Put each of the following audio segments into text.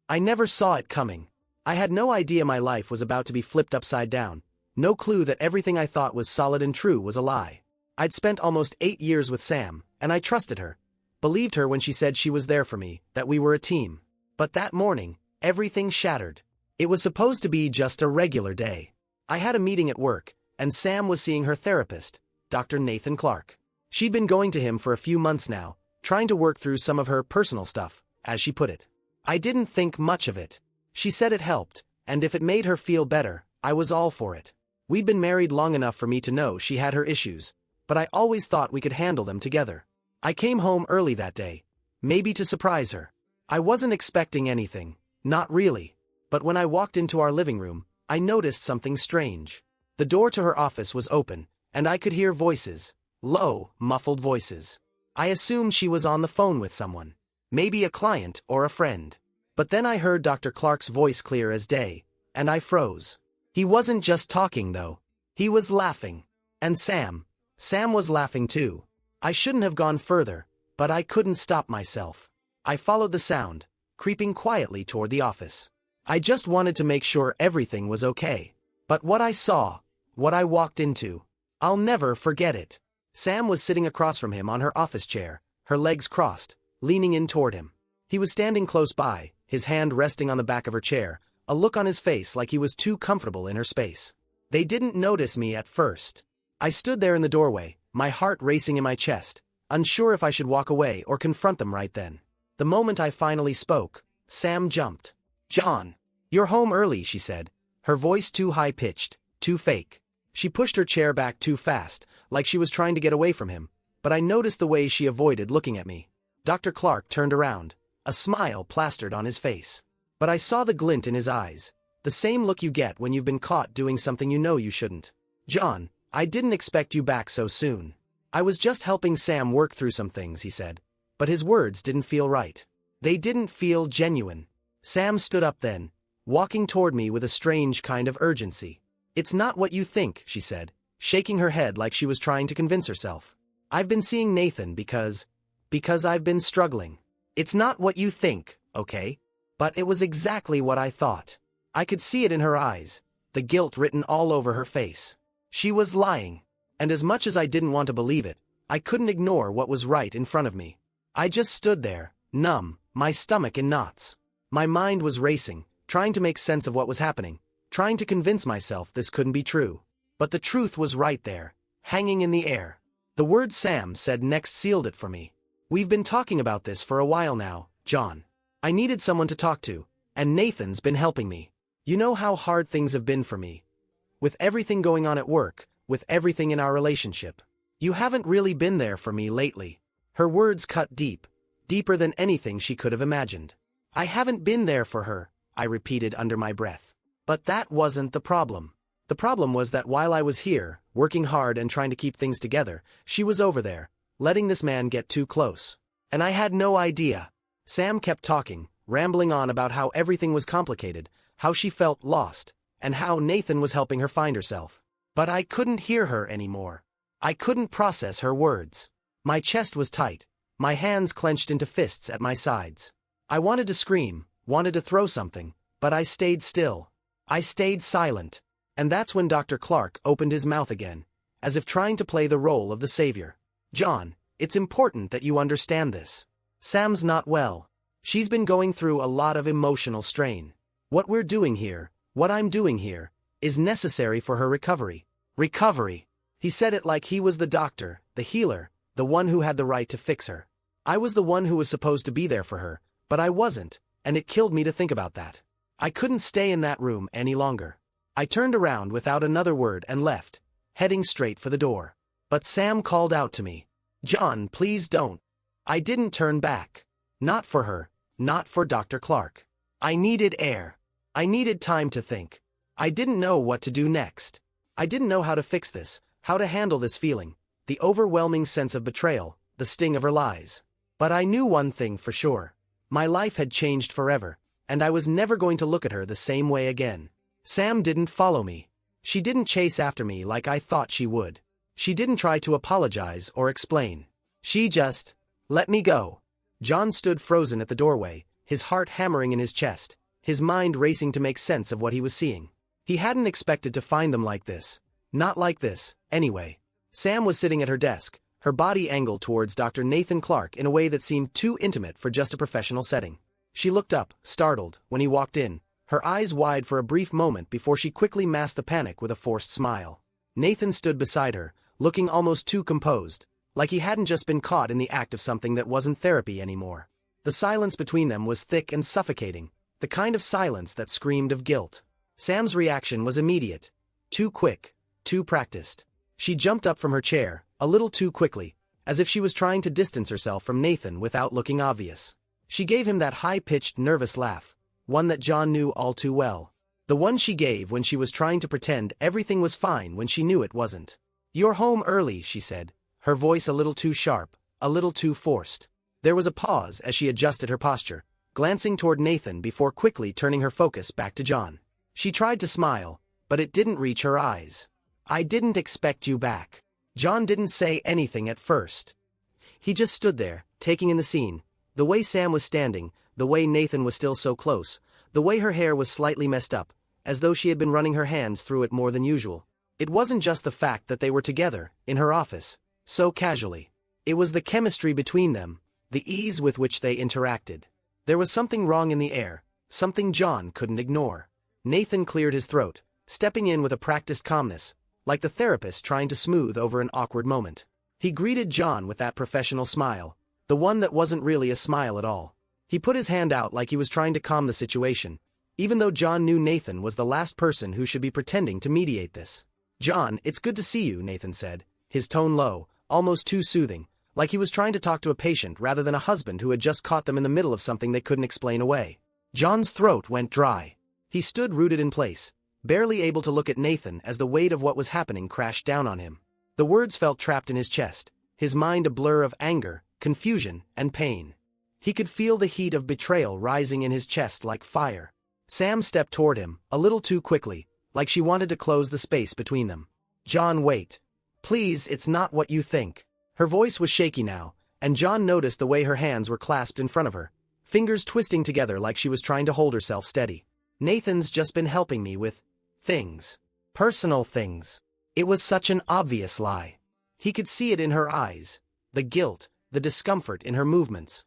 I never saw it coming. I had no idea my life was about to be flipped upside down. No clue that everything I thought was solid and true was a lie. I'd spent almost 8 years with Sam, and I trusted her. Believed her when she said she was there for me, that we were a team. But that morning, everything shattered. It was supposed to be just a regular day. I had a meeting at work, and Sam was seeing her therapist, Dr. Nathan Clark. She'd been going to him for a few months now, trying to work through some of her personal stuff, as she put it. I didn't think much of it. She said it helped, and if it made her feel better, I was all for it. We'd been married long enough for me to know she had her issues, but I always thought we could handle them together. I came home early that day, maybe to surprise her. I wasn't expecting anything, not really. But when I walked into our living room, I noticed something strange. The door to her office was open, and I could hear voices, low, muffled voices. I assumed she was on the phone with someone, maybe a client or a friend. But then I heard Dr. Clark's voice clear as day, and I froze. He wasn't just talking though. He was laughing. And Sam was laughing too. I shouldn't have gone further, but I couldn't stop myself. I followed the sound, creeping quietly toward the office. I just wanted to make sure everything was okay. But what I saw, what I walked into, I'll never forget it. Sam was sitting across from him on her office chair, her legs crossed, leaning in toward him. He was standing close by, his hand resting on the back of her chair, a look on his face like he was too comfortable in her space. They didn't notice me at first. I stood there in the doorway, my heart racing in my chest, unsure if I should walk away or confront them right then. The moment I finally spoke, Sam jumped. "John, you're home early," she said, her voice too high-pitched, too fake. She pushed her chair back too fast, like she was trying to get away from him, but I noticed the way she avoided looking at me. Dr. Clark turned around, a smile plastered on his face. But I saw the glint in his eyes, the same look you get when you've been caught doing something you know you shouldn't. "John, I didn't expect you back so soon. I was just helping Sam work through some things," he said. But his words didn't feel right. They didn't feel genuine. Sam stood up then, walking toward me with a strange kind of urgency. "It's not what you think," she said, shaking her head like she was trying to convince herself. "I've been seeing Nathan because I've been struggling. It's not what you think, okay?" But it was exactly what I thought. I could see it in her eyes, the guilt written all over her face. She was lying. And as much as I didn't want to believe it, I couldn't ignore what was right in front of me. I just stood there, numb, my stomach in knots. My mind was racing, trying to make sense of what was happening, trying to convince myself this couldn't be true. But the truth was right there, hanging in the air. The word Sam said next sealed it for me. "We've been talking about this for a while now, John. I needed someone to talk to, and Nathan's been helping me. You know how hard things have been for me. With everything going on at work, with everything in our relationship. You haven't really been there for me lately." Her words cut deep, deeper than anything she could have imagined. "I haven't been there for her," I repeated under my breath. But that wasn't the problem. The problem was that while I was here, working hard and trying to keep things together, she was over there, letting this man get too close. And I had no idea. Sam kept talking, rambling on about how everything was complicated, how she felt lost, and how Nathan was helping her find herself. But I couldn't hear her anymore. I couldn't process her words. My chest was tight, my hands clenched into fists at my sides. I wanted to scream, wanted to throw something, but I stayed still. I stayed silent. And that's when Dr. Clark opened his mouth again, as if trying to play the role of the savior. "John, it's important that you understand this. Sam's not well. She's been going through a lot of emotional strain. What we're doing here, what I'm doing here, is necessary for her recovery." Recovery. He said it like he was the doctor, the healer, the one who had the right to fix her. I was the one who was supposed to be there for her, but I wasn't, and it killed me to think about that. I couldn't stay in that room any longer. I turned around without another word and left, heading straight for the door. But Sam called out to me, "John, please don't." I didn't turn back. Not for her, not for Dr. Clark. I needed air. I needed time to think. I didn't know what to do next. I didn't know how to fix this, how to handle this feeling, the overwhelming sense of betrayal, the sting of her lies. But I knew one thing for sure. My life had changed forever, and I was never going to look at her the same way again. Sam didn't follow me. She didn't chase after me like I thought she would. She didn't try to apologize or explain. She just let me go. John stood frozen at the doorway, his heart hammering in his chest, his mind racing to make sense of what he was seeing. He hadn't expected to find them like this. Not like this, anyway. Sam was sitting at her desk, her body angled towards Dr. Nathan Clark in a way that seemed too intimate for just a professional setting. She looked up, startled, when he walked in, her eyes wide for a brief moment before she quickly masked the panic with a forced smile. Nathan stood beside her, looking almost too composed, like he hadn't just been caught in the act of something that wasn't therapy anymore. The silence between them was thick and suffocating, the kind of silence that screamed of guilt. Sam's reaction was immediate. Too quick, too practiced. She jumped up from her chair, a little too quickly, as if she was trying to distance herself from Nathan without looking obvious. She gave him that high-pitched, nervous laugh, one that John knew all too well. The one she gave when she was trying to pretend everything was fine when she knew it wasn't. "You're home early," she said, her voice a little too sharp, a little too forced. There was a pause as she adjusted her posture, glancing toward Nathan before quickly turning her focus back to John. She tried to smile, but it didn't reach her eyes. "I didn't expect you back." John didn't say anything at first. He just stood there, taking in the scene, the way Sam was standing, the way Nathan was still so close, the way her hair was slightly messed up, as though she had been running her hands through it more than usual. It wasn't just the fact that they were together, in her office, so casually. It was the chemistry between them, the ease with which they interacted. There was something wrong in the air, something John couldn't ignore. Nathan cleared his throat, stepping in with a practiced calmness, like the therapist trying to smooth over an awkward moment. He greeted John with that professional smile, the one that wasn't really a smile at all. He put his hand out like he was trying to calm the situation, even though John knew Nathan was the last person who should be pretending to mediate this. "John, it's good to see you," Nathan said, his tone low, almost too soothing, like he was trying to talk to a patient rather than a husband who had just caught them in the middle of something they couldn't explain away. John's throat went dry. He stood rooted in place, barely able to look at Nathan as the weight of what was happening crashed down on him. The words felt trapped in his chest, his mind a blur of anger, confusion, and pain. He could feel the heat of betrayal rising in his chest like fire. Sam stepped toward him, a little too quickly, like she wanted to close the space between them. "John, wait. Please, it's not what you think." Her voice was shaky now, and John noticed the way her hands were clasped in front of her, fingers twisting together like she was trying to hold herself steady. "Nathan's just been helping me with things. Personal things." It was such an obvious lie. He could see it in her eyes, the guilt, the discomfort in her movements.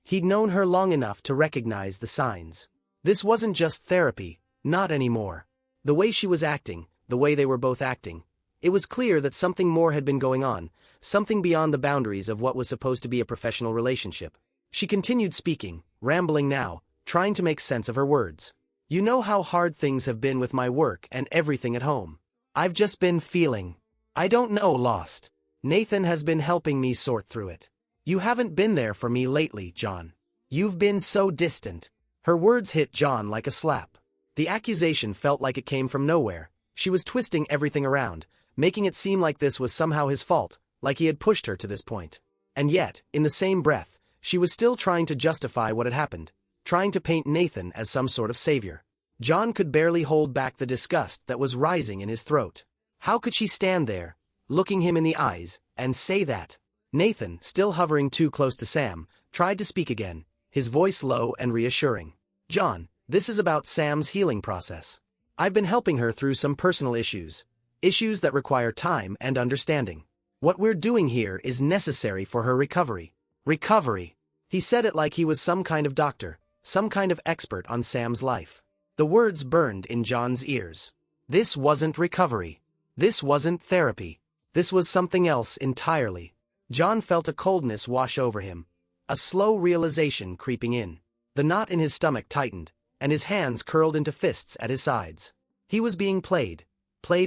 He'd known her long enough to recognize the signs. This wasn't just therapy, not anymore. The way she was acting, the way they were both acting, it was clear that something more had been going on, something beyond the boundaries of what was supposed to be a professional relationship. She continued speaking, rambling now, trying to make sense of her words. "You know how hard things have been with my work and everything at home. I've just been feeling, I don't know, lost. Nathan has been helping me sort through it. You haven't been there for me lately, John. You've been so distant." Her words hit John like a slap. The accusation felt like it came from nowhere. She was twisting everything around, making it seem like this was somehow his fault, like he had pushed her to this point. And yet, in the same breath, she was still trying to justify what had happened, trying to paint Nathan as some sort of savior. John could barely hold back the disgust that was rising in his throat. How could she stand there, looking him in the eyes, and say that? Nathan, still hovering too close to Sam, tried to speak again, his voice low and reassuring. "John, this is about Sam's healing process. I've been helping her through some personal issues that require time and understanding. What we're doing here is necessary for her recovery." Recovery. He said it like he was some kind of doctor, some kind of expert on Sam's life. The words burned in John's ears. This wasn't recovery. This wasn't therapy. This was something else entirely. John felt a coldness wash over him, a slow realization creeping in. The knot in his stomach tightened, and his hands curled into fists at his sides. He was being played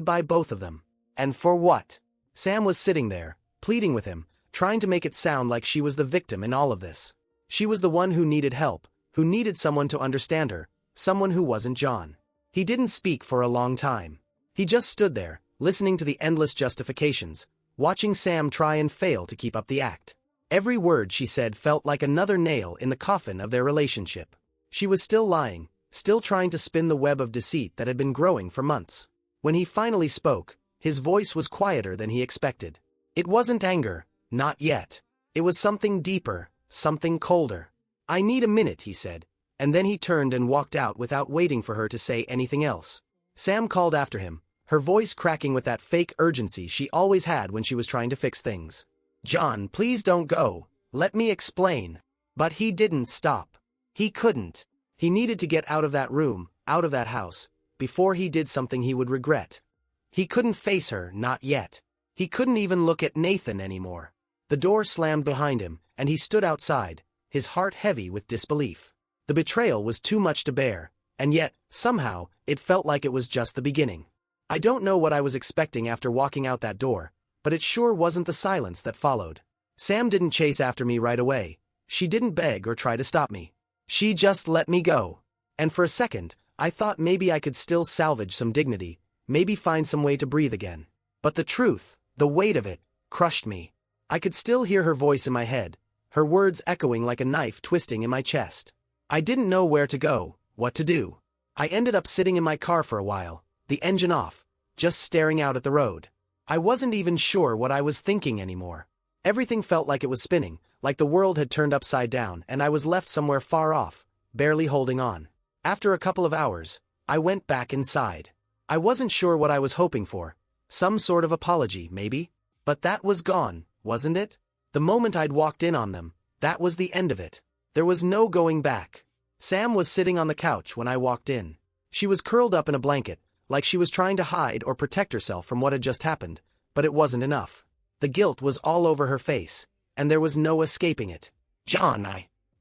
by both of them. And for what? Sam was sitting there, pleading with him, trying to make it sound like she was the victim in all of this. She was the one who needed help, who needed someone to understand her, someone who wasn't John. He didn't speak for a long time. He just stood there, listening to the endless justifications, watching Sam try and fail to keep up the act. Every word she said felt like another nail in the coffin of their relationship. She was still lying, still trying to spin the web of deceit that had been growing for months. When he finally spoke, his voice was quieter than he expected. It wasn't anger, not yet. It was something deeper, something colder. "I need a minute," he said, and then he turned and walked out without waiting for her to say anything else. Sam called after him, her voice cracking with that fake urgency she always had when she was trying to fix things. "John, please don't go. Let me explain." But he didn't stop. He couldn't. He needed to get out of that room, out of that house, before he did something he would regret. He couldn't face her, not yet. He couldn't even look at Nathan anymore. The door slammed behind him, and he stood outside, his heart heavy with disbelief. The betrayal was too much to bear, and yet, somehow, it felt like it was just the beginning. I don't know what I was expecting after walking out that door, but it sure wasn't the silence that followed. Sam didn't chase after me right away. She didn't beg or try to stop me. She just let me go. And for a second, I thought maybe I could still salvage some dignity, maybe find some way to breathe again. But the truth, the weight of it, crushed me. I could still hear her voice in my head, her words echoing like a knife twisting in my chest. I didn't know where to go, what to do. I ended up sitting in my car for a while, the engine off, just staring out at the road. I wasn't even sure what I was thinking anymore. Everything felt like it was spinning, like the world had turned upside down and I was left somewhere far off, barely holding on. After a couple of hours, I went back inside. I wasn't sure what I was hoping for. Some sort of apology, maybe? But that was gone, wasn't it? The moment I'd walked in on them, that was the end of it. There was no going back. Sam was sitting on the couch when I walked in. She was curled up in a blanket, like she was trying to hide or protect herself from what had just happened, but it wasn't enough. The guilt was all over her face, and there was no escaping it. "John,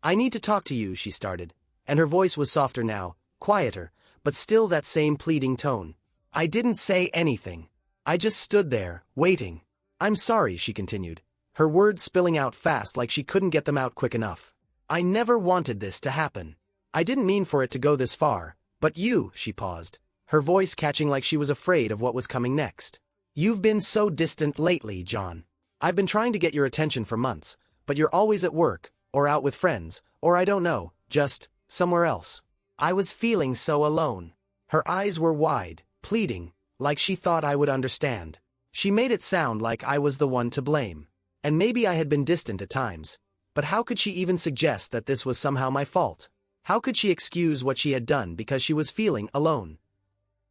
I need to talk to you," she started, and her voice was softer now, quieter, but still that same pleading tone. I didn't say anything. I just stood there, waiting. "I'm sorry," she continued, her words spilling out fast like she couldn't get them out quick enough. "I never wanted this to happen. I didn't mean for it to go this far, but you," she paused, her voice catching like she was afraid of what was coming next. "You've been so distant lately, John. I've been trying to get your attention for months, but you're always at work, or out with friends, or I don't know, just somewhere else. I was feeling so alone." Her eyes were wide, pleading, like she thought I would understand. She made it sound like I was the one to blame. And maybe I had been distant at times, but how could she even suggest that this was somehow my fault? How could she excuse what she had done because she was feeling alone?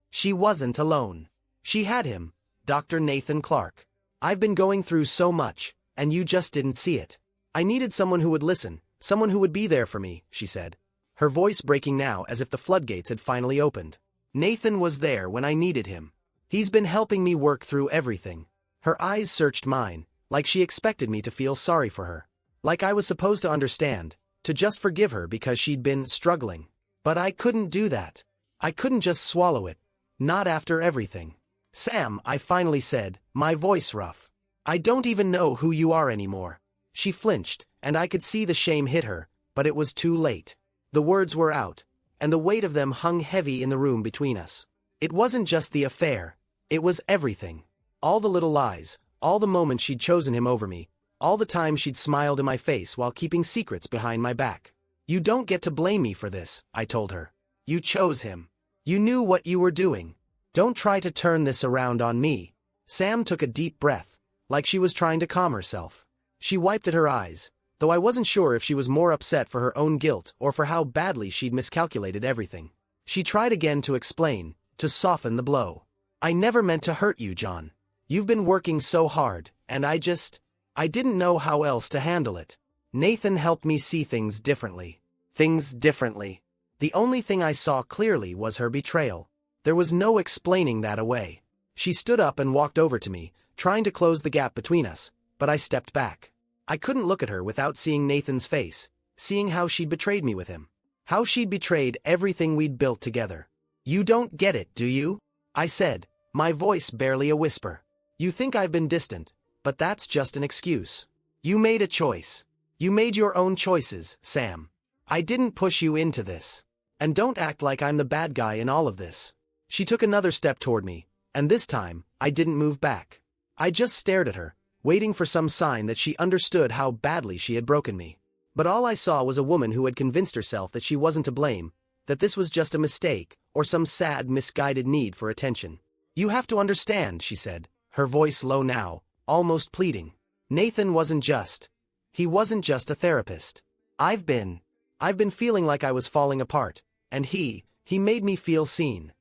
She wasn't alone. She had him, Dr. Nathan Clark. "I've been going through so much, and you just didn't see it. I needed someone who would listen, someone who would be there for me," she said, her voice breaking now as if the floodgates had finally opened. "Nathan was there when I needed him. He's been helping me work through everything." Her eyes searched mine, like she expected me to feel sorry for her. Like I was supposed to understand, to just forgive her because she'd been struggling. But I couldn't do that. I couldn't just swallow it. Not after everything. "Sam," I finally said, my voice rough. "I don't even know who you are anymore." She flinched, and I could see the shame hit her, but it was too late. The words were out, and the weight of them hung heavy in the room between us. It wasn't just the affair. It was everything. All the little lies, all the moments she'd chosen him over me, all the times she'd smiled in my face while keeping secrets behind my back. "You don't get to blame me for this," I told her. "You chose him. You knew what you were doing. Don't try to turn this around on me." Sam took a deep breath, like she was trying to calm herself. She wiped at her eyes, though I wasn't sure if she was more upset for her own guilt or for how badly she'd miscalculated everything. She tried again to explain, to soften the blow. "I never meant to hurt you, John. You've been working so hard, and I didn't know how else to handle it. Nathan helped me see things differently. Things differently. The only thing I saw clearly was her betrayal. There was no explaining that away." She stood up and walked over to me, trying to close the gap between us, but I stepped back. I couldn't look at her without seeing Nathan's face, seeing how she'd betrayed me with him. How she'd betrayed everything we'd built together. "You don't get it, do you?" I said, my voice barely a whisper. "You think I've been distant, but that's just an excuse. You made a choice. You made your own choices, Sam. I didn't push you into this. And don't act like I'm the bad guy in all of this." She took another step toward me, and this time, I didn't move back. I just stared at her, waiting for some sign that she understood how badly she had broken me. But all I saw was a woman who had convinced herself that she wasn't to blame, that this was just a mistake, or some sad, misguided need for attention. "You have to understand," she said, her voice low now, almost pleading. "Nathan wasn't just. He wasn't just a therapist. I've been I've been feeling like I was falling apart, and he made me feel seen.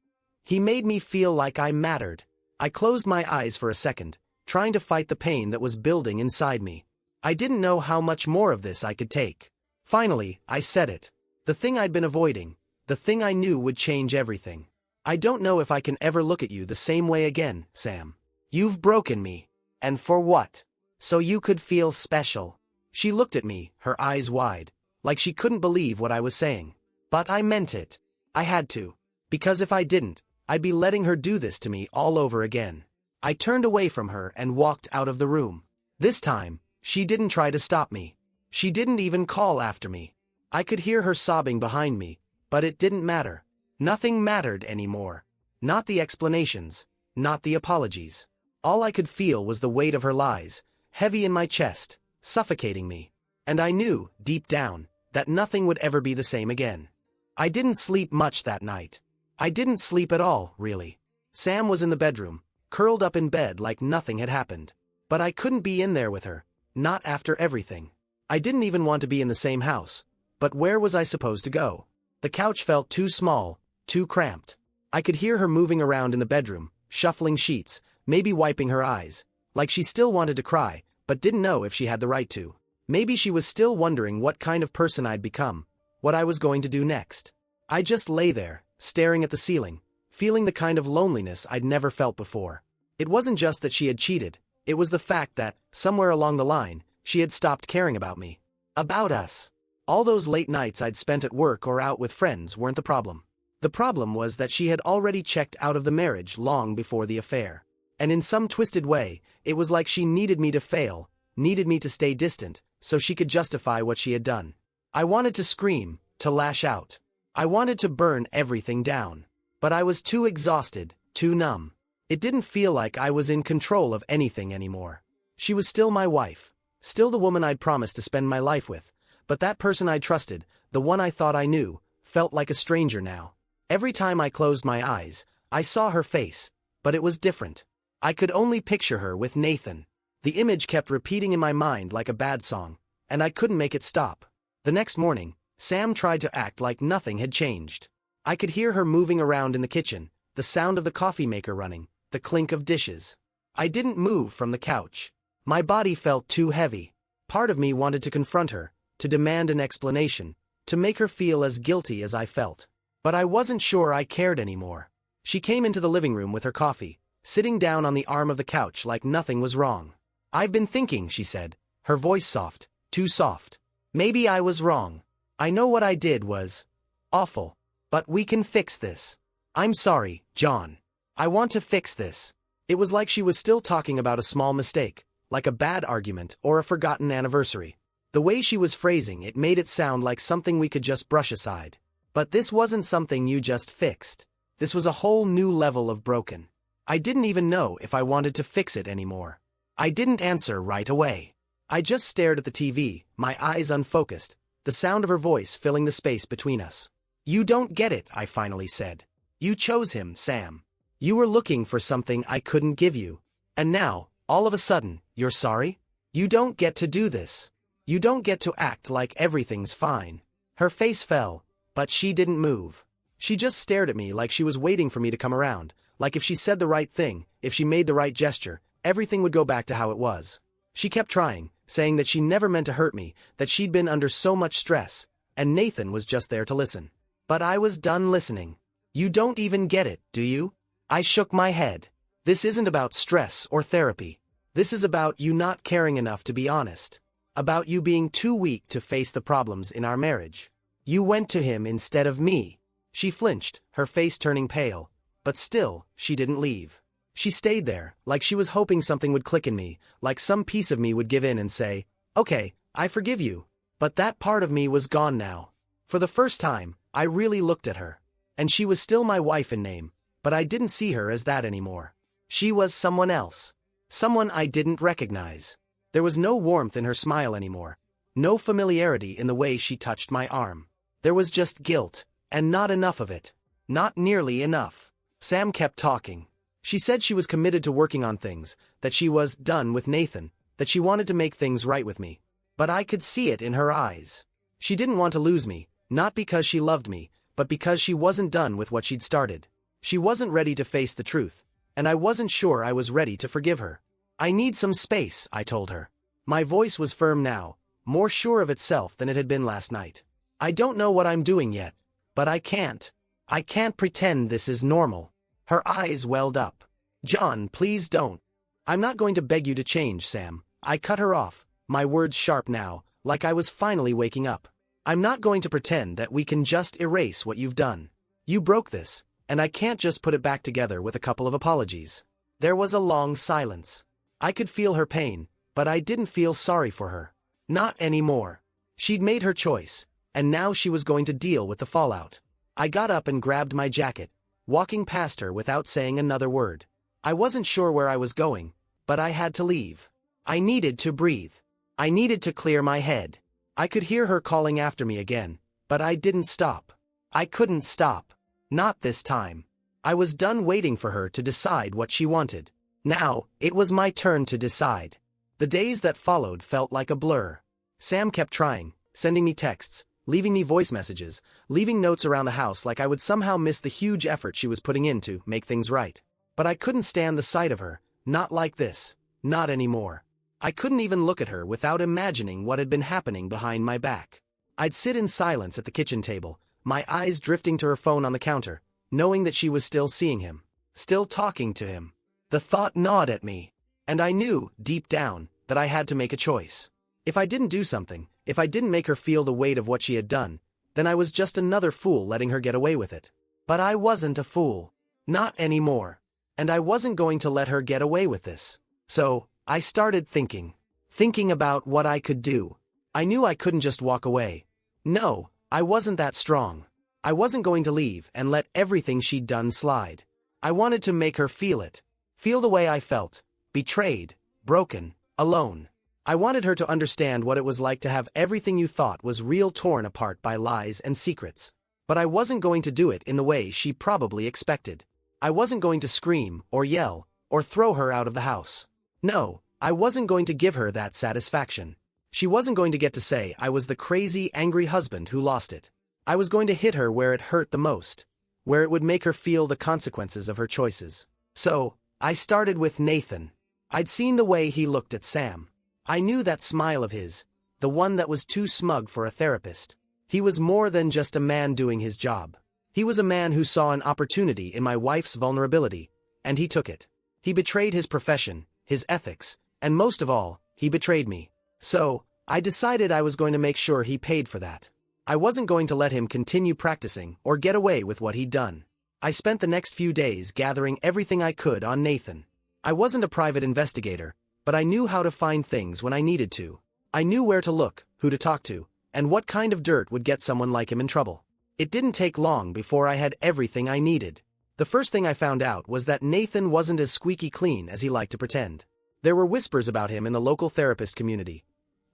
He made me feel like I mattered. I closed my eyes for a second, trying to fight the pain that was building inside me. I didn't know how much more of this I could take. Finally, I said it. The thing I'd been avoiding, the thing I knew would change everything. I don't know if I can ever look at you the same way again, Sam. You've broken me. And for what? So you could feel special. She looked at me, her eyes wide, like she couldn't believe what I was saying. But I meant it. I had to. Because if I didn't, I'd be letting her do this to me all over again. I turned away from her and walked out of the room. This time, she didn't try to stop me. She didn't even call after me. I could hear her sobbing behind me, but it didn't matter. Nothing mattered anymore. Not the explanations, not the apologies. All I could feel was the weight of her lies, heavy in my chest, suffocating me. And I knew, deep down, that nothing would ever be the same again. I didn't sleep much that night. I didn't sleep at all, really. Sam was in the bedroom, curled up in bed like nothing had happened. But I couldn't be in there with her, not after everything. I didn't even want to be in the same house. But where was I supposed to go? The couch felt too small, too cramped. I could hear her moving around in the bedroom, shuffling sheets, maybe wiping her eyes, like she still wanted to cry, but didn't know if she had the right to. Maybe she was still wondering what kind of person I'd become, what I was going to do next. I just lay there, staring at the ceiling, feeling the kind of loneliness I'd never felt before. It wasn't just that she had cheated, it was the fact that, somewhere along the line, she had stopped caring about me. About us. All those late nights I'd spent at work or out with friends weren't the problem. The problem was that she had already checked out of the marriage long before the affair. And in some twisted way, it was like she needed me to fail, needed me to stay distant, so she could justify what she had done. I wanted to scream, to lash out. I wanted to burn everything down. But I was too exhausted, too numb. It didn't feel like I was in control of anything anymore. She was still my wife, still the woman I'd promised to spend my life with, but that person I trusted, the one I thought I knew, felt like a stranger now. Every time I closed my eyes, I saw her face, but it was different. I could only picture her with Nathan. The image kept repeating in my mind like a bad song, and I couldn't make it stop. The next morning, Sam tried to act like nothing had changed. I could hear her moving around in the kitchen, the sound of the coffee maker running, the clink of dishes. I didn't move from the couch. My body felt too heavy. Part of me wanted to confront her, to demand an explanation, to make her feel as guilty as I felt. But I wasn't sure I cared anymore. She came into the living room with her coffee, sitting down on the arm of the couch like nothing was wrong. "I've been thinking," she said, her voice soft, too soft. "Maybe I was wrong. I know what I did was awful. But we can fix this. I'm sorry, John. I want to fix this." It was like she was still talking about a small mistake, like a bad argument or a forgotten anniversary. The way she was phrasing it made it sound like something we could just brush aside. But this wasn't something you just fixed. This was a whole new level of broken. I didn't even know if I wanted to fix it anymore. I didn't answer right away. I just stared at the TV, my eyes unfocused, the sound of her voice filling the space between us. "You don't get it," I finally said. "You chose him, Sam. You were looking for something I couldn't give you. And now, all of a sudden, you're sorry? You don't get to do this. You don't get to act like everything's fine." Her face fell, but she didn't move. She just stared at me like she was waiting for me to come around, like if she said the right thing, if she made the right gesture, everything would go back to how it was. She kept trying, saying that she never meant to hurt me, that she'd been under so much stress, and Nathan was just there to listen. But I was done listening. "You don't even get it, do you?" I shook my head. "This isn't about stress or therapy. This is about you not caring enough to be honest. About you being too weak to face the problems in our marriage. You went to him instead of me." She flinched, her face turning pale, but still, she didn't leave. She stayed there, like she was hoping something would click in me, like some piece of me would give in and say, "Okay, I forgive you." But that part of me was gone now. For the first time, I really looked at her. And she was still my wife in name, but I didn't see her as that anymore. She was someone else. Someone I didn't recognize. There was no warmth in her smile anymore. No familiarity in the way she touched my arm. There was just guilt, and not enough of it. Not nearly enough. Sam kept talking. She said she was committed to working on things, that she was done with Nathan, that she wanted to make things right with me. But I could see it in her eyes. She didn't want to lose me, not because she loved me, but because she wasn't done with what she'd started. She wasn't ready to face the truth, and I wasn't sure I was ready to forgive her. I need some space, I told her. My voice was firm now, more sure of itself than it had been last night. I don't know what I'm doing yet, but I can't pretend this is normal. Her eyes welled up. John, please don't. I'm not going to beg you to change, Sam. I cut her off, my words sharp now, like I was finally waking up. I'm not going to pretend that we can just erase what you've done. You broke this, and I can't just put it back together with a couple of apologies. There was a long silence. I could feel her pain, but I didn't feel sorry for her. Not anymore. She'd made her choice, and now she was going to deal with the fallout. I got up and grabbed my jacket, walking past her without saying another word. I wasn't sure where I was going, but I had to leave. I needed to breathe. I needed to clear my head. I could hear her calling after me again, but I didn't stop. I couldn't stop. Not this time. I was done waiting for her to decide what she wanted. Now, it was my turn to decide. The days that followed felt like a blur. Sam kept trying, sending me texts, leaving me voice messages, leaving notes around the house like I would somehow miss the huge effort she was putting in to make things right. But I couldn't stand the sight of her, not like this, not anymore. I couldn't even look at her without imagining what had been happening behind my back. I'd sit in silence at the kitchen table, my eyes drifting to her phone on the counter, knowing that she was still seeing him, still talking to him. The thought gnawed at me, and I knew, deep down, that I had to make a choice. If I didn't do something, if I didn't make her feel the weight of what she had done, then I was just another fool letting her get away with it. But I wasn't a fool. Not anymore. And I wasn't going to let her get away with this. So, I started thinking about what I could do. I knew I couldn't just walk away. No, I wasn't that strong. I wasn't going to leave and let everything she'd done slide. I wanted to make her feel it. Feel the way I felt. Betrayed, broken, alone. I wanted her to understand what it was like to have everything you thought was real torn apart by lies and secrets. But I wasn't going to do it in the way she probably expected. I wasn't going to scream, or yell, or throw her out of the house. No, I wasn't going to give her that satisfaction. She wasn't going to get to say I was the crazy, angry husband who lost it. I was going to hit her where it hurt the most, where it would make her feel the consequences of her choices. So, I started with Nathan. I'd seen the way he looked at Sam. I knew that smile of his, the one that was too smug for a therapist. He was more than just a man doing his job. He was a man who saw an opportunity in my wife's vulnerability, and he took it. He betrayed his profession, his ethics, and most of all, he betrayed me. So, I decided I was going to make sure he paid for that. I wasn't going to let him continue practicing or get away with what he'd done. I spent the next few days gathering everything I could on Nathan. I wasn't a private investigator, but I knew how to find things when I needed to. I knew where to look, who to talk to, and what kind of dirt would get someone like him in trouble. It didn't take long before I had everything I needed. The first thing I found out was that Nathan wasn't as squeaky clean as he liked to pretend. There were whispers about him in the local therapist community.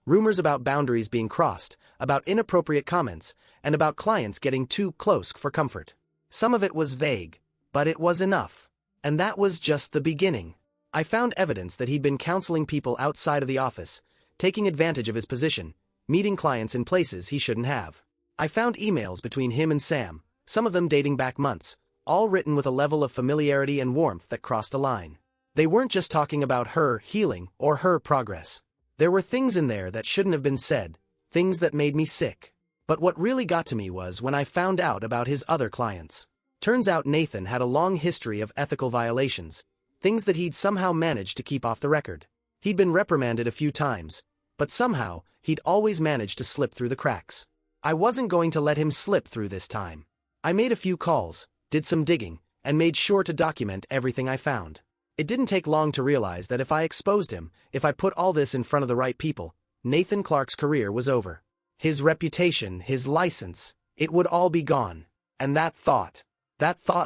Rumors about boundaries being crossed, about inappropriate comments, and about clients getting too close for comfort. Some of it was vague, but it was enough. And that was just the beginning. I found evidence that he'd been counseling people outside of the office, taking advantage of his position, meeting clients in places he shouldn't have. I found emails between him and Sam, some of them dating back months, all written with a level of familiarity and warmth that crossed a line. They weren't just talking about her healing or her progress. There were things in there that shouldn't have been said, things that made me sick. But what really got to me was when I found out about his other clients. Turns out Nathan had a long history of ethical violations, things that he'd somehow managed to keep off the record. He'd been reprimanded a few times, but somehow, he'd always managed to slip through the cracks. I wasn't going to let him slip through this time. I made a few calls, did some digging, and made sure to document everything I found. It didn't take long to realize that if I exposed him, if I put all this in front of the right people, Nathan Clark's career was over. His reputation, his license, it would all be gone. And that thought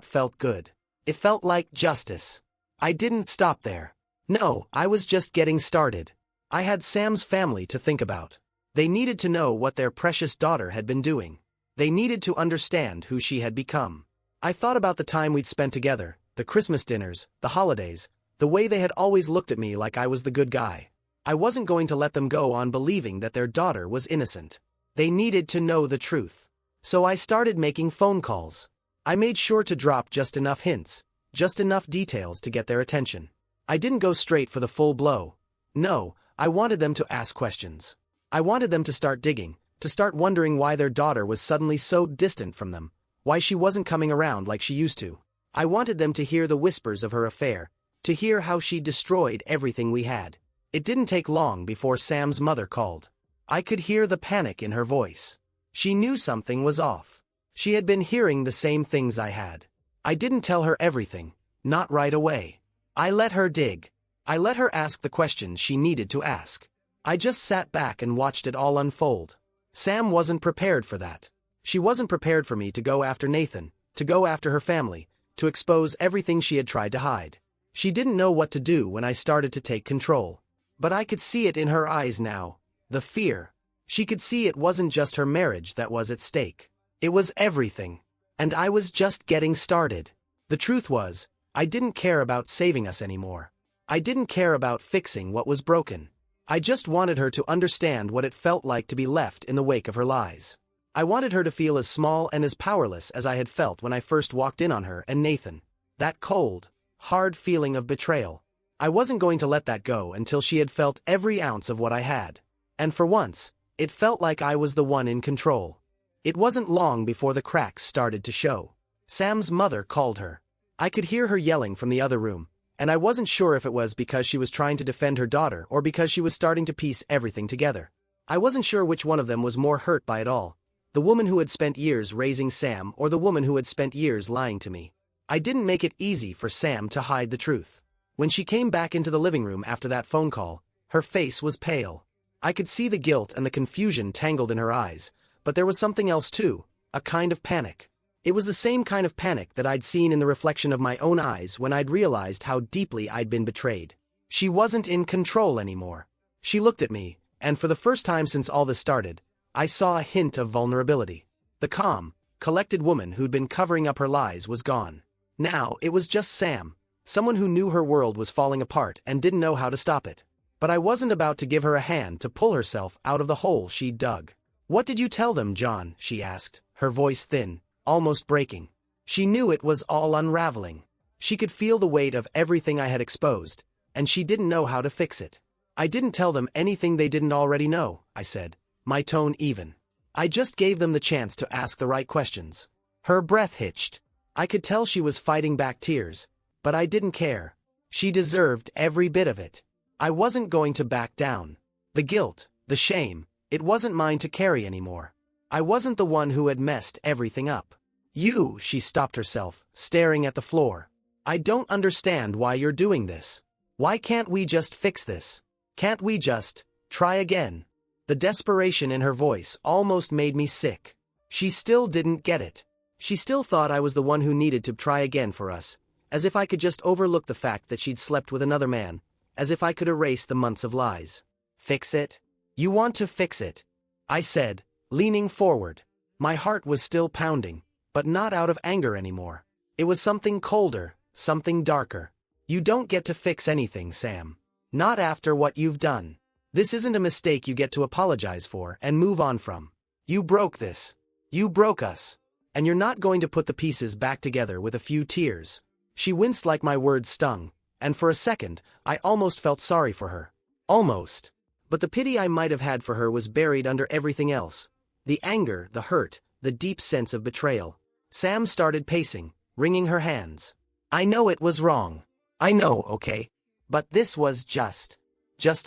felt good. It felt like justice. I didn't stop there. No, I was just getting started. I had Sam's family to think about. They needed to know what their precious daughter had been doing. They needed to understand who she had become. I thought about the time we'd spent together, the Christmas dinners, the holidays, the way they had always looked at me like I was the good guy. I wasn't going to let them go on believing that their daughter was innocent. They needed to know the truth. So I started making phone calls. I made sure to drop just enough hints, just enough details to get their attention. I didn't go straight for the full blow. No, I wanted them to ask questions. I wanted them to start digging, to start wondering why their daughter was suddenly so distant from them, why she wasn't coming around like she used to. I wanted them to hear the whispers of her affair, to hear how she destroyed everything we had. It didn't take long before Sam's mother called. I could hear the panic in her voice. She knew something was off. She had been hearing the same things I had. I didn't tell her everything, not right away. I let her dig. I let her ask the questions she needed to ask. I just sat back and watched it all unfold. Sam wasn't prepared for that. She wasn't prepared for me to go after Nathan, to go after her family, to expose everything she had tried to hide. She didn't know what to do when I started to take control. But I could see it in her eyes now. The fear. She could see it wasn't just her marriage that was at stake. It was everything. And I was just getting started. The truth was, I didn't care about saving us anymore. I didn't care about fixing what was broken. I just wanted her to understand what it felt like to be left in the wake of her lies. I wanted her to feel as small and as powerless as I had felt when I first walked in on her and Nathan. That cold, hard feeling of betrayal. I wasn't going to let that go until she had felt every ounce of what I had. And for once, it felt like I was the one in control. It wasn't long before the cracks started to show. Sam's mother called her. I could hear her yelling from the other room, and I wasn't sure if it was because she was trying to defend her daughter or because she was starting to piece everything together. I wasn't sure which one of them was more hurt by it all, the woman who had spent years raising Sam or the woman who had spent years lying to me. I didn't make it easy for Sam to hide the truth. When she came back into the living room after that phone call, her face was pale. I could see the guilt and the confusion tangled in her eyes, but there was something else too, a kind of panic. It was the same kind of panic that I'd seen in the reflection of my own eyes when I'd realized how deeply I'd been betrayed. She wasn't in control anymore. She looked at me, and for the first time since all this started, I saw a hint of vulnerability. The calm, collected woman who'd been covering up her lies was gone. Now it was just Sam, someone who knew her world was falling apart and didn't know how to stop it. But I wasn't about to give her a hand to pull herself out of the hole she'd dug. "What did you tell them, John?" she asked, her voice thin, almost breaking. She knew it was all unraveling. She could feel the weight of everything I had exposed, and she didn't know how to fix it. "I didn't tell them anything they didn't already know," I said, my tone even. "I just gave them the chance to ask the right questions." Her breath hitched. I could tell she was fighting back tears, but I didn't care. She deserved every bit of it. I wasn't going to back down. The guilt, the shame, it wasn't mine to carry anymore. I wasn't the one who had messed everything up. She stopped herself, staring at the floor. "I don't understand why you're doing this. Why can't we just fix this? Can't we just try again?" The desperation in her voice almost made me sick. She still didn't get it. She still thought I was the one who needed to try again for us, as if I could just overlook the fact that she'd slept with another man, as if I could erase the months of lies. "Fix it? You want to fix it?" I said, leaning forward. My heart was still pounding, but not out of anger anymore. It was something colder, something darker. "You don't get to fix anything, Sam. Not after what you've done. This isn't a mistake you get to apologize for and move on from. You broke this. You broke us. And you're not going to put the pieces back together with a few tears." She winced like my words stung, and for a second, I almost felt sorry for her. Almost. But the pity I might have had for her was buried under everything else. The anger, the hurt, the deep sense of betrayal. Sam started pacing, wringing her hands. "I know it was wrong. I know, okay? But this was just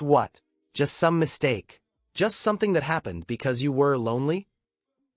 what? Just some mistake? Just something that happened because you were lonely?"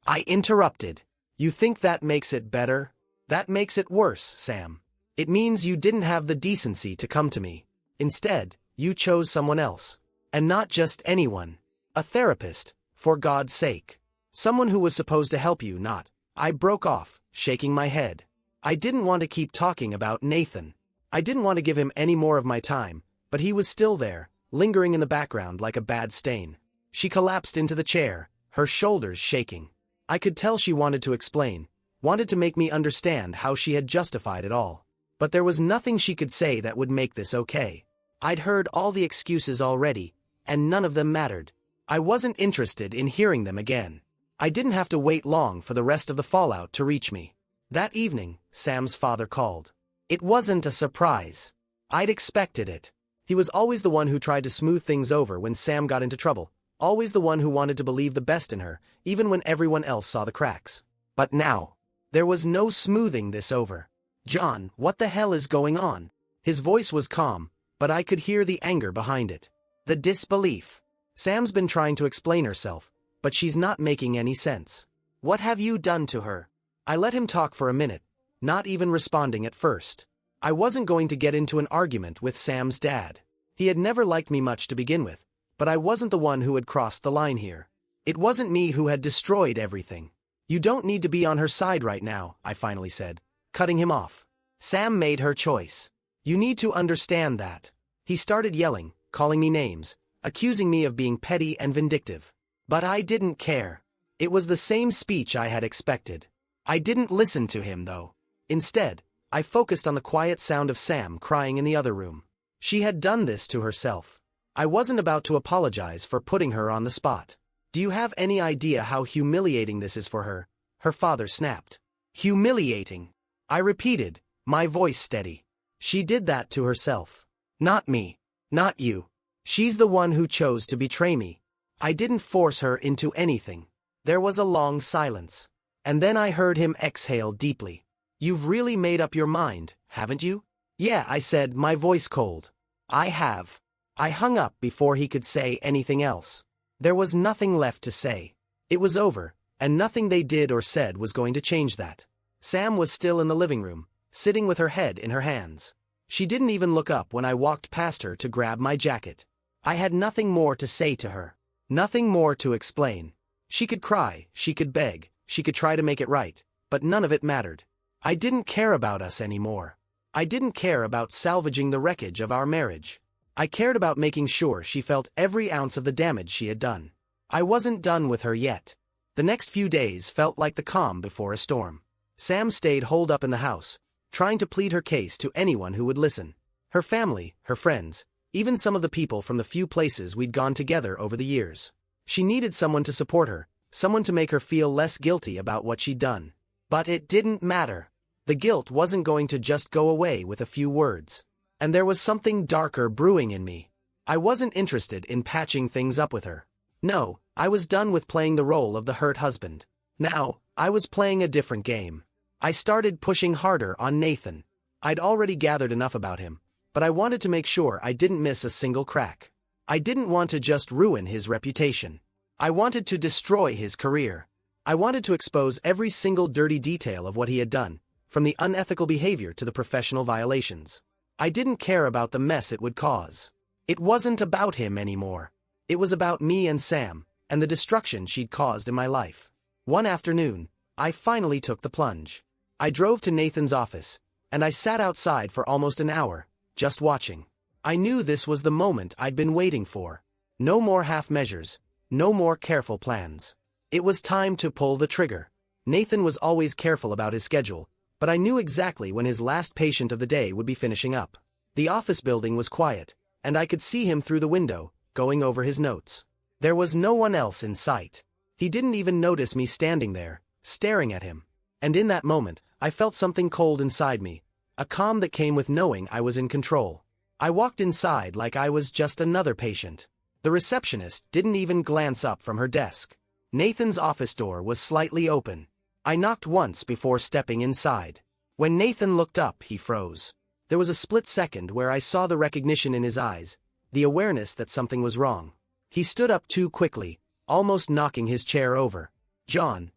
I interrupted. "You think that makes it better? That makes it worse, Sam. It means you didn't have the decency to come to me. Instead, you chose someone else. And not just anyone. A therapist, for God's sake. Someone who was supposed to help you, not." I broke off, shaking my head. I didn't want to keep talking about Nathan. I didn't want to give him any more of my time, but he was still there, lingering in the background like a bad stain. She collapsed into the chair, her shoulders shaking. I could tell she wanted to explain, wanted to make me understand how she had justified it all. But there was nothing she could say that would make this okay. I'd heard all the excuses already, and none of them mattered. I wasn't interested in hearing them again. I didn't have to wait long for the rest of the fallout to reach me. That evening, Sam's father called. It wasn't a surprise. I'd expected it. He was always the one who tried to smooth things over when Sam got into trouble, always the one who wanted to believe the best in her, even when everyone else saw the cracks. But now, there was no smoothing this over. "John, what the hell is going on?" His voice was calm, but I could hear the anger behind it. The disbelief. "Sam's been trying to explain herself, but she's not making any sense. What have you done to her?" I let him talk for a minute, not even responding at first. I wasn't going to get into an argument with Sam's dad. He had never liked me much to begin with, but I wasn't the one who had crossed the line here. It wasn't me who had destroyed everything. "You don't need to be on her side right now," I finally said, cutting him off. "Sam made her choice. You need to understand that." He started yelling, calling me names, accusing me of being petty and vindictive. But I didn't care. It was the same speech I had expected. I didn't listen to him, though. Instead, I focused on the quiet sound of Sam crying in the other room. She had done this to herself. I wasn't about to apologize for putting her on the spot. "Do you have any idea how humiliating this is for her?" her father snapped. "Humiliating," I repeated, my voice steady. "She did that to herself. Not me. Not you. She's the one who chose to betray me. I didn't force her into anything." There was a long silence. And then I heard him exhale deeply. "You've really made up your mind, haven't you?" "Yeah," I said, my voice cold. "I have." I hung up before he could say anything else. There was nothing left to say. It was over, and nothing they did or said was going to change that. Sam was still in the living room, sitting with her head in her hands. She didn't even look up when I walked past her to grab my jacket. I had nothing more to say to her. Nothing more to explain. She could cry, she could beg, she could try to make it right, but none of it mattered. I didn't care about us anymore. I didn't care about salvaging the wreckage of our marriage. I cared about making sure she felt every ounce of the damage she had done. I wasn't done with her yet. The next few days felt like the calm before a storm. Sam stayed holed up in the house, trying to plead her case to anyone who would listen. Her family, her friends, even some of the people from the few places we'd gone together over the years. She needed someone to support her, someone to make her feel less guilty about what she'd done. But it didn't matter. The guilt wasn't going to just go away with a few words. And there was something darker brewing in me. I wasn't interested in patching things up with her. No, I was done with playing the role of the hurt husband. Now, I was playing a different game. I started pushing harder on Nathan. I'd already gathered enough about him, but I wanted to make sure I didn't miss a single crack. I didn't want to just ruin his reputation. I wanted to destroy his career. I wanted to expose every single dirty detail of what he had done, from the unethical behavior to the professional violations. I didn't care about the mess it would cause. It wasn't about him anymore. It was about me and Sam, and the destruction she'd caused in my life. One afternoon, I finally took the plunge. I drove to Nathan's office, and I sat outside for almost an hour, just watching. I knew this was the moment I'd been waiting for. No more half measures, no more careful plans. It was time to pull the trigger. Nathan was always careful about his schedule, but I knew exactly when his last patient of the day would be finishing up. The office building was quiet, and I could see him through the window, going over his notes. There was no one else in sight. He didn't even notice me standing there, staring at him. And in that moment, I felt something cold inside me, a calm that came with knowing I was in control. I walked inside like I was just another patient. The receptionist didn't even glance up from her desk. Nathan's office door was slightly open. I knocked once before stepping inside. When Nathan looked up, he froze. There was a split second where I saw the recognition in his eyes, the awareness that something was wrong. He stood up too quickly, almost knocking his chair over. "John,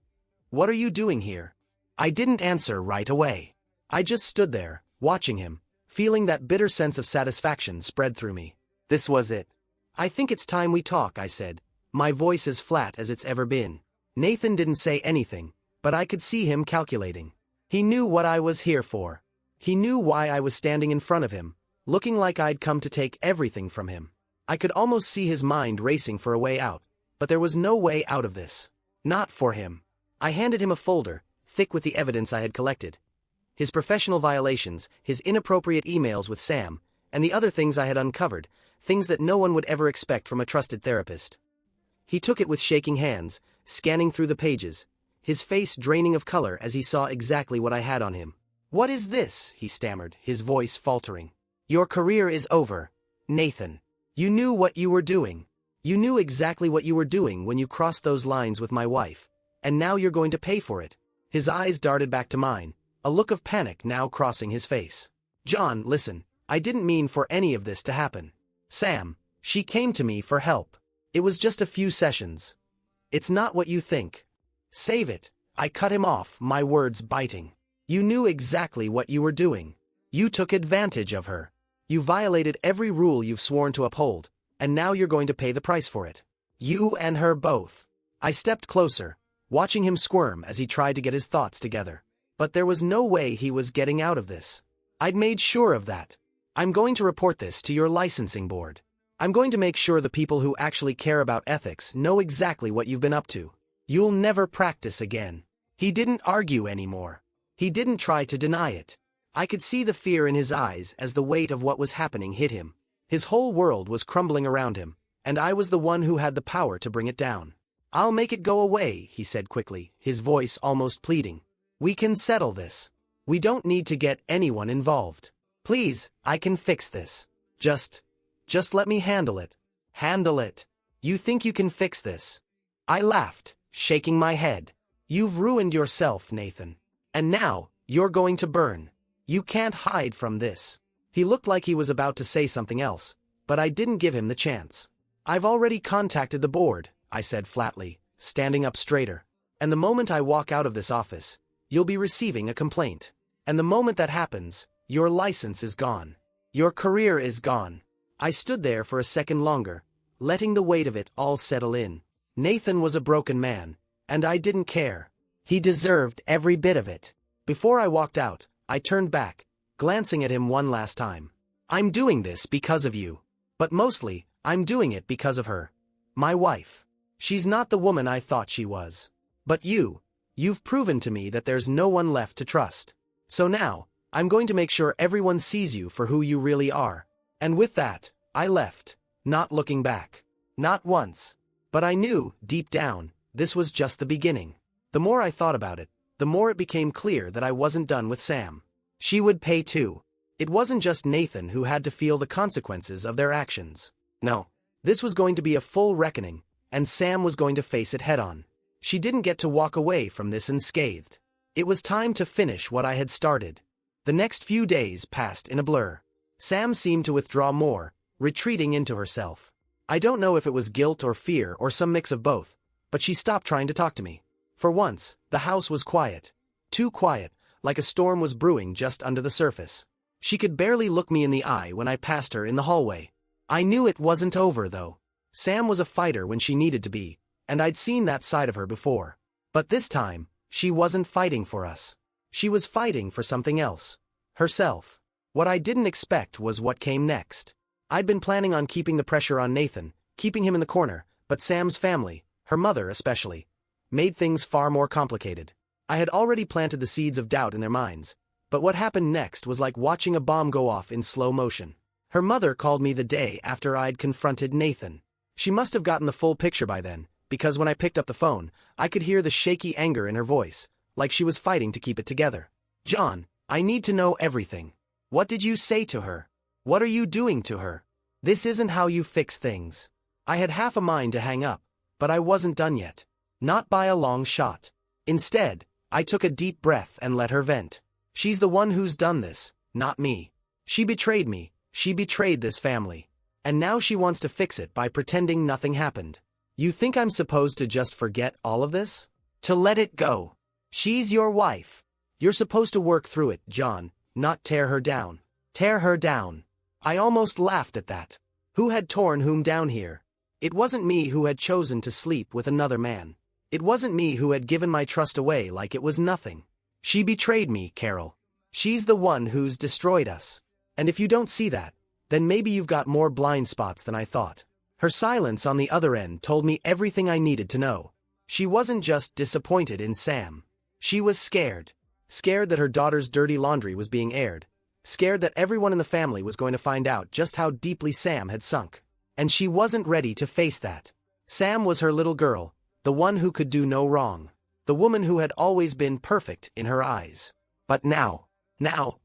what are you doing here?" I didn't answer right away. I just stood there, watching him, feeling that bitter sense of satisfaction spread through me. This was it. "I think it's time we talk," I said, my voice as flat as it's ever been. Nathan didn't say anything, but I could see him calculating. He knew what I was here for. He knew why I was standing in front of him, looking like I'd come to take everything from him. I could almost see his mind racing for a way out, but there was no way out of this. Not for him. I handed him a folder, thick with the evidence I had collected. His professional violations, his inappropriate emails with Sam, and the other things I had uncovered, things that no one would ever expect from a trusted therapist. He took it with shaking hands, scanning through the pages, his face draining of color as he saw exactly what I had on him. "What is this?" he stammered, his voice faltering. "Your career is over, Nathan. You knew what you were doing. You knew exactly what you were doing when you crossed those lines with my wife, and now you're going to pay for it." His eyes darted back to mine, a look of panic now crossing his face. "John, listen, I didn't mean for any of this to happen. Sam, she came to me for help. It was just a few sessions. It's not what you think. Save it." I cut him off, my words biting. "You knew exactly what you were doing. You took advantage of her. You violated every rule you've sworn to uphold, and now you're going to pay the price for it. You and her both." I stepped closer, watching him squirm as he tried to get his thoughts together. But there was no way he was getting out of this. I'd made sure of that. "I'm going to report this to your licensing board. I'm going to make sure the people who actually care about ethics know exactly what you've been up to. You'll never practice again." He didn't argue anymore. He didn't try to deny it. I could see the fear in his eyes as the weight of what was happening hit him. His whole world was crumbling around him, and I was the one who had the power to bring it down. "I'll make it go away," he said quickly, his voice almost pleading. "We can settle this. We don't need to get anyone involved. Please, I can fix this. Just let me handle it." "Handle it? You think you can fix this?" I laughed, shaking my head. "You've ruined yourself, Nathan. And now, you're going to burn. You can't hide from this." He looked like he was about to say something else, but I didn't give him the chance. "I've already contacted the board," I said flatly, standing up straighter. "And the moment I walk out of this office, you'll be receiving a complaint. And the moment that happens, your license is gone. Your career is gone." I stood there for a second longer, letting the weight of it all settle in. Nathan was a broken man, and I didn't care. He deserved every bit of it. Before I walked out, I turned back, glancing at him one last time. "I'm doing this because of you. But mostly, I'm doing it because of her. My wife. She's not the woman I thought she was. But you've proven to me that there's no one left to trust. So now, I'm going to make sure everyone sees you for who you really are." And with that, I left, not looking back. Not once. But I knew, deep down, this was just the beginning. The more I thought about it, the more it became clear that I wasn't done with Sam. She would pay too. It wasn't just Nathan who had to feel the consequences of their actions. No. This was going to be a full reckoning, and Sam was going to face it head-on. She didn't get to walk away from this unscathed. It was time to finish what I had started. The next few days passed in a blur. Sam seemed to withdraw more, retreating into herself. I don't know if it was guilt or fear or some mix of both, but she stopped trying to talk to me. For once, the house was quiet. Too quiet, like a storm was brewing just under the surface. She could barely look me in the eye when I passed her in the hallway. I knew it wasn't over, though. Sam was a fighter when she needed to be, and I'd seen that side of her before. But this time, she wasn't fighting for us. She was fighting for something else. Herself. What I didn't expect was what came next. I'd been planning on keeping the pressure on Nathan, keeping him in the corner, but Sam's family, her mother especially, made things far more complicated. I had already planted the seeds of doubt in their minds, but what happened next was like watching a bomb go off in slow motion. Her mother called me the day after I'd confronted Nathan. She must have gotten the full picture by then, because when I picked up the phone, I could hear the shaky anger in her voice, like she was fighting to keep it together. "John, I need to know everything. What did you say to her? What are you doing to her? This isn't how you fix things." I had half a mind to hang up, but I wasn't done yet. Not by a long shot. Instead, I took a deep breath and let her vent. She's the one who's done this, not me. She betrayed me, she betrayed this family. And now she wants to fix it by pretending nothing happened. You think I'm supposed to just forget all of this? To let it go? She's your wife. You're supposed to work through it, John, not tear her down. Tear her down. I almost laughed at that. Who had torn whom down here? It wasn't me who had chosen to sleep with another man. It wasn't me who had given my trust away like it was nothing. She betrayed me, Carol. She's the one who's destroyed us. And if you don't see that, then maybe you've got more blind spots than I thought. Her silence on the other end told me everything I needed to know. She wasn't just disappointed in Sam. She was scared. Scared that her daughter's dirty laundry was being aired. Scared that everyone in the family was going to find out just how deeply Sam had sunk. And she wasn't ready to face that. Sam was her little girl, the one who could do no wrong, the woman who had always been perfect in her eyes. But now,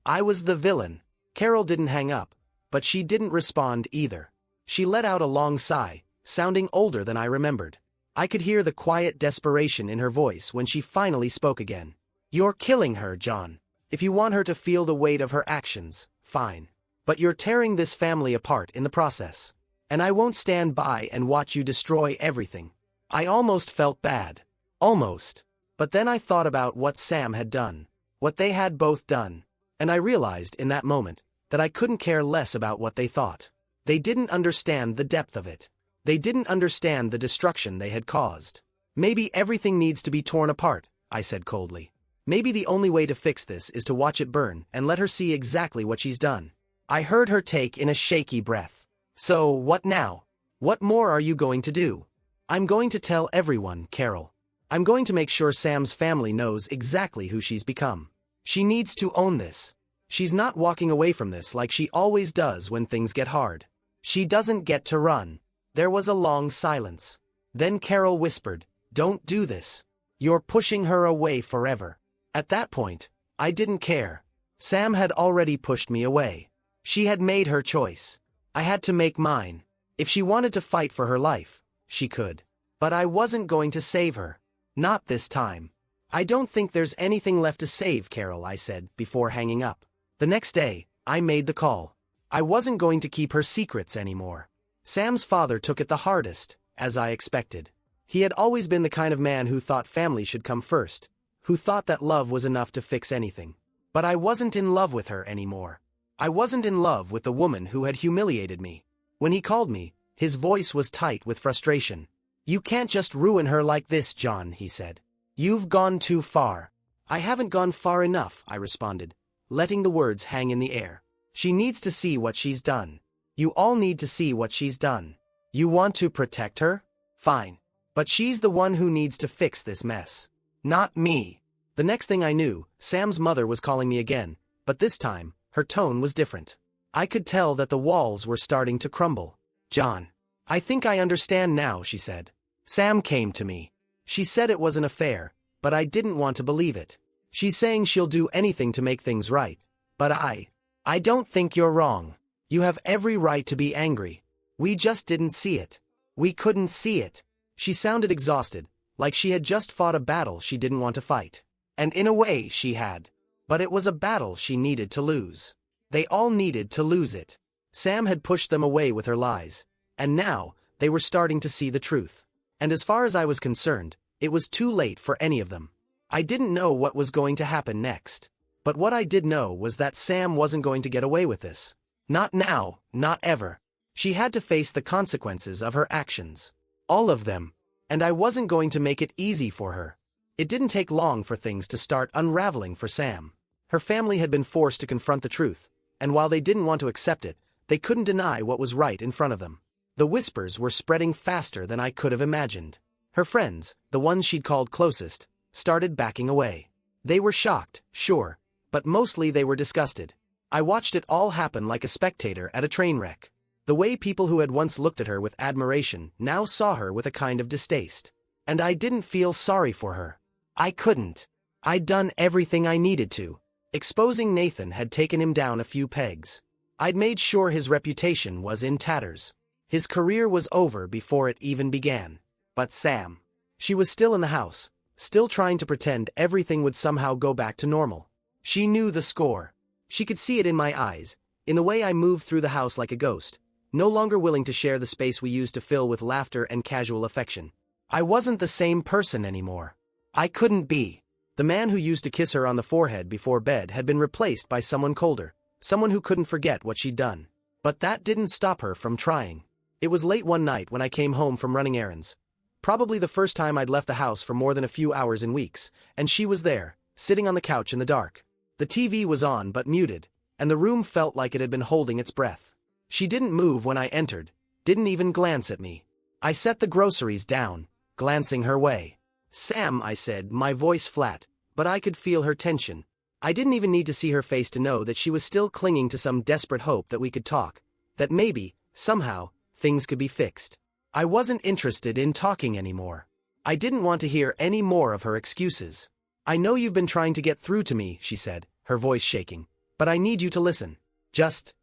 I was the villain. Carol didn't hang up, but she didn't respond either. She let out a long sigh, sounding older than I remembered. I could hear the quiet desperation in her voice when she finally spoke again. "You're killing her, John. If you want her to feel the weight of her actions, fine. But you're tearing this family apart in the process. And I won't stand by and watch you destroy everything." I almost felt bad. Almost. But then I thought about what Sam had done, what they had both done, and I realized in that moment that I couldn't care less about what they thought. They didn't understand the depth of it. They didn't understand the destruction they had caused. "Maybe everything needs to be torn apart," I said coldly. "Maybe the only way to fix this is to watch it burn and let her see exactly what she's done." I heard her take in a shaky breath. "So, what now? What more are you going to do?" "I'm going to tell everyone, Carol. I'm going to make sure Sam's family knows exactly who she's become. She needs to own this. She's not walking away from this like she always does when things get hard. She doesn't get to run." There was a long silence. Then Carol whispered, "Don't do this. You're pushing her away forever." At that point, I didn't care. Sam had already pushed me away. She had made her choice. I had to make mine. If she wanted to fight for her life, she could. But I wasn't going to save her. Not this time. "I don't think there's anything left to save, Carol," I said, before hanging up. The next day, I made the call. I wasn't going to keep her secrets anymore. Sam's father took it the hardest, as I expected. He had always been the kind of man who thought family should come first, who thought that love was enough to fix anything. But I wasn't in love with her anymore. I wasn't in love with the woman who had humiliated me. When he called me, his voice was tight with frustration. "You can't just ruin her like this, John," he said. "You've gone too far." "I haven't gone far enough," I responded, letting the words hang in the air. "She needs to see what she's done. You all need to see what she's done. You want to protect her? Fine. But she's the one who needs to fix this mess. Not me." The next thing I knew, Sam's mother was calling me again, but this time, her tone was different. I could tell that the walls were starting to crumble. "John, I think I understand now," she said. "Sam came to me. She said it was an affair, but I didn't want to believe it. She's saying she'll do anything to make things right. But I don't think you're wrong. You have every right to be angry. We just didn't see it. We couldn't see it." She sounded exhausted, like she had just fought a battle she didn't want to fight. And in a way she had. But it was a battle she needed to lose. They all needed to lose it. Sam had pushed them away with her lies, and now they were starting to see the truth. And as far as I was concerned, it was too late for any of them. I didn't know what was going to happen next. But what I did know was that Sam wasn't going to get away with this. Not now, not ever. She had to face the consequences of her actions. All of them. And I wasn't going to make it easy for her. It didn't take long for things to start unraveling for Sam. Her family had been forced to confront the truth, and while they didn't want to accept it, they couldn't deny what was right in front of them. The whispers were spreading faster than I could have imagined. Her friends, the ones she'd called closest, started backing away. They were shocked, sure, but mostly they were disgusted. I watched it all happen like a spectator at a train wreck. The way people who had once looked at her with admiration now saw her with a kind of distaste. And I didn't feel sorry for her. I couldn't. I'd done everything I needed to. Exposing Nathan had taken him down a few pegs. I'd made sure his reputation was in tatters. His career was over before it even began. But Sam. She was still in the house, still trying to pretend everything would somehow go back to normal. She knew the score. She could see it in my eyes, in the way I moved through the house like a ghost, no longer willing to share the space we used to fill with laughter and casual affection. I wasn't the same person anymore. I couldn't be. The man who used to kiss her on the forehead before bed had been replaced by someone colder, someone who couldn't forget what she'd done. But that didn't stop her from trying. It was late one night when I came home from running errands. Probably the first time I'd left the house for more than a few hours in weeks, and she was there, sitting on the couch in the dark. The TV was on but muted, and the room felt like it had been holding its breath. She didn't move when I entered, didn't even glance at me. I set the groceries down, glancing her way. "Sam," I said, my voice flat, but I could feel her tension. I didn't even need to see her face to know that she was still clinging to some desperate hope that we could talk, that maybe, somehow, things could be fixed. I wasn't interested in talking anymore. I didn't want to hear any more of her excuses. I know you've been trying to get through to me, she said, her voice shaking, but I need you to listen. Just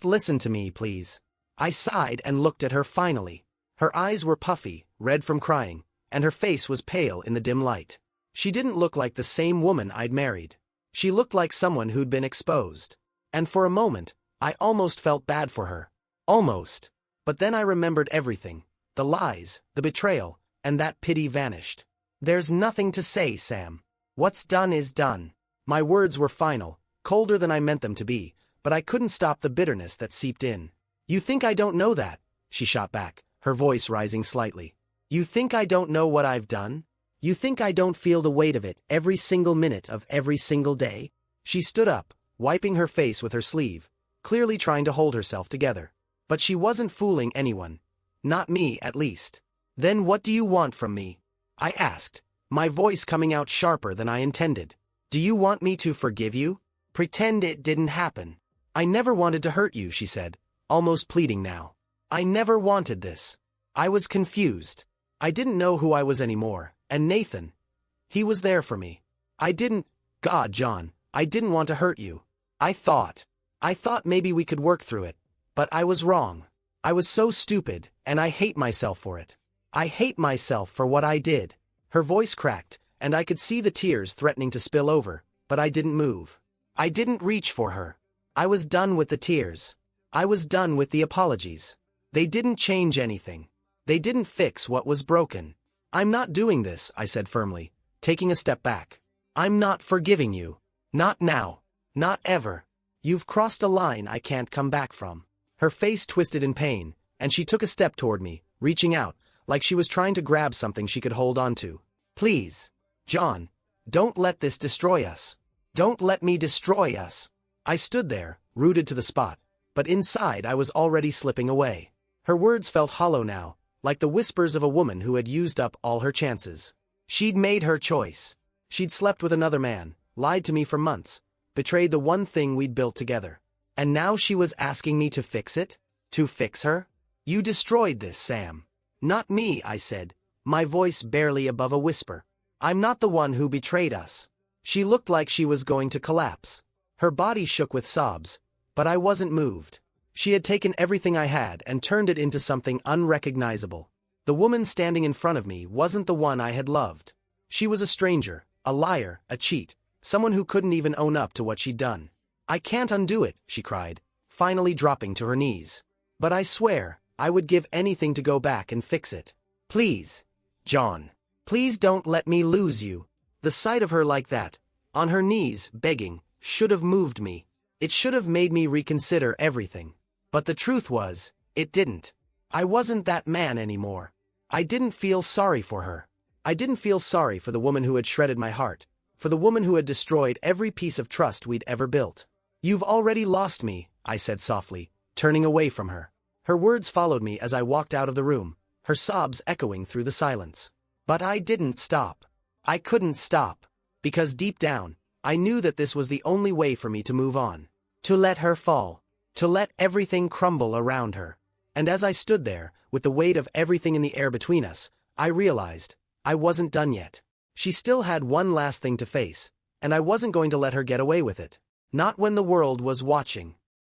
listen to me, please. I sighed and looked at her finally. Her eyes were puffy, red from crying, and her face was pale in the dim light. She didn't look like the same woman I'd married. She looked like someone who'd been exposed. And for a moment, I almost felt bad for her. Almost. But then I remembered everything. The lies, the betrayal, and that pity vanished. There's nothing to say, Sam. What's done is done. My words were final, colder than I meant them to be, but I couldn't stop the bitterness that seeped in. You think I don't know that? She shot back, her voice rising slightly. You think I don't know what I've done? You think I don't feel the weight of it every single minute of every single day? She stood up, wiping her face with her sleeve, clearly trying to hold herself together. But she wasn't fooling anyone. Not me, at least. Then what do you want from me? I asked, my voice coming out sharper than I intended. Do you want me to forgive you? Pretend it didn't happen. I never wanted to hurt you, she said, almost pleading now. I never wanted this. I was confused. I didn't know who I was anymore, and Nathan. He was there for me. God, John, I didn't want to hurt you. I thought maybe we could work through it. But I was wrong. I was so stupid, and I hate myself for it. I hate myself for what I did. Her voice cracked, and I could see the tears threatening to spill over, but I didn't move. I didn't reach for her. I was done with the tears. I was done with the apologies. They didn't change anything. They didn't fix what was broken. I'm not doing this, I said firmly, taking a step back. I'm not forgiving you. Not now. Not ever. You've crossed a line I can't come back from. Her face twisted in pain, and she took a step toward me, reaching out, like she was trying to grab something she could hold on to. Please, John, don't let this destroy us. Don't let me destroy us. I stood there, rooted to the spot, but inside I was already slipping away. Her words felt hollow now, like the whispers of a woman who had used up all her chances. She'd made her choice. She'd slept with another man, lied to me for months, betrayed the one thing we'd built together. And now she was asking me to fix it? To fix her? You destroyed this, Sam. Not me, I said, my voice barely above a whisper. I'm not the one who betrayed us. She looked like she was going to collapse. Her body shook with sobs, but I wasn't moved. She had taken everything I had and turned it into something unrecognizable. The woman standing in front of me wasn't the one I had loved. She was a stranger, a liar, a cheat, someone who couldn't even own up to what she'd done. I can't undo it, she cried, finally dropping to her knees. But I swear, I would give anything to go back and fix it. Please, John. Please don't let me lose you. The sight of her like that, on her knees, begging, should have moved me. It should have made me reconsider everything. But the truth was, it didn't. I wasn't that man anymore. I didn't feel sorry for her. I didn't feel sorry for the woman who had shredded my heart, for the woman who had destroyed every piece of trust we'd ever built. You've already lost me, I said softly, turning away from her. Her words followed me as I walked out of the room, her sobs echoing through the silence. But I didn't stop. I couldn't stop. Because deep down, I knew that this was the only way for me to move on. To let her fall. To let everything crumble around her. And as I stood there, with the weight of everything in the air between us, I realized I wasn't done yet. She still had one last thing to face, and I wasn't going to let her get away with it. Not when the world was watching.